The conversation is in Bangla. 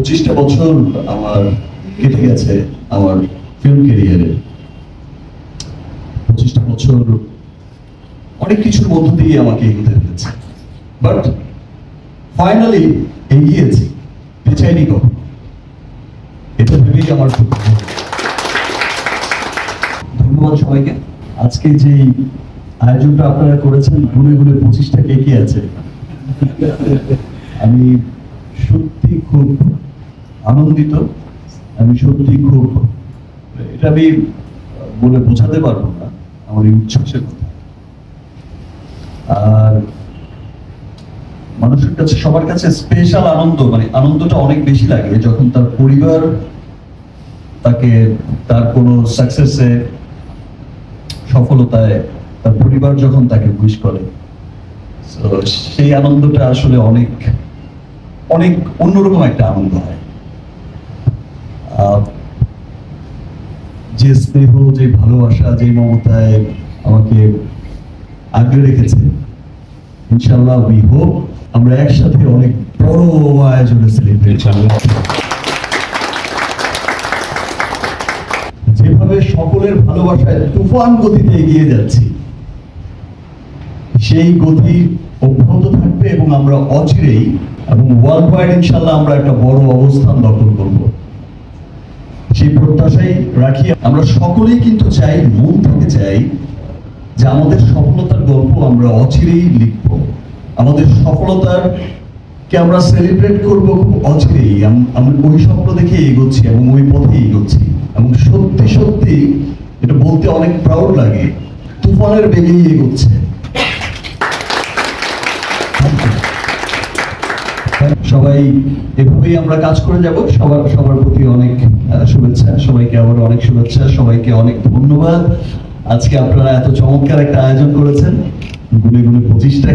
25টা বছর আমার কেটে গেছে আমার ফিল্ম ক্যারিয়ারে। 25টা বছর অনেক কিছুর মধ্য দিয়ে আমাকে এগোতে হয়েছে, বাট ফাইনালি এগিয়েছি, পেছাইনি কখনো। এটা ভেবেই আমার খুব ধন্যবাদ সবাইকে। আজকে যে আয়োজনটা আপনারা করেছেন, গুনে গুনে 25টা কে আছে, আমি সত্যি খুব আনন্দিত। আমি সত্যি খুব, এটা আমি বলে বোঝাতে পারবো না আমার এই উচ্ছ্বাসের কথা। আর মানুষের কাছে, সবার কাছে স্পেশাল আনন্দ, মানে আনন্দটা অনেক বেশি লাগে যখন তার পরিবার তাকে তার কোনো সাকসেসে, সফলতায় তার পরিবার যখন তাকে উইশ করে, সেই আনন্দটা আসলে অনেক অনেক অন্যরকম একটা আনন্দ হয়। যে স্নেহ, যে ভালোবাসা, যে মমতায় আমাকে আগলে রেখেছে, ইনশাআল্লাহ উই হোপ আমরা একসাথে অনেক বড় আয়োজনে সেলিব্রেট করব। যেভাবে সকলের ভালোবাসায় তুফান গতিতে এগিয়ে যাচ্ছি, সেই গতি অব্যাহত থাকবে এবং আমরা অচিরেই এবং ওয়ার্ল্ড ওয়াইড ইনশাআল্লাহ আমরা একটা বড় অবস্থান দখল করব, সেই প্রত্যাশাই রাখি। আমরা সকলেই কিন্তু চাই, মন থেকে চাই যে আমাদের সফলতার গল্প আমরা অচিরেই লিখব, আমাদের সফলতার কে আমরা সেলিব্রেট করব খুব অচিরেই। আমরা ওই স্বপ্ন দেখে এগোচ্ছি এবং ওই পথে এগোচ্ছি, এবং সত্যি সত্যি এটা বলতে অনেক প্রাউড লাগে, তুফানের বেগেই এগোচ্ছে। সবাই এভাবেই আমরা কাজ করে যাব। সবার প্রতি অনেক শুভেচ্ছা, সবাইকে আবার অনেক শুভেচ্ছা, সবাইকে অনেক ধন্যবাদ। আজকে আপনারা এত চমৎকার একটা আয়োজন করেছেন, গুনে গুনে 25টা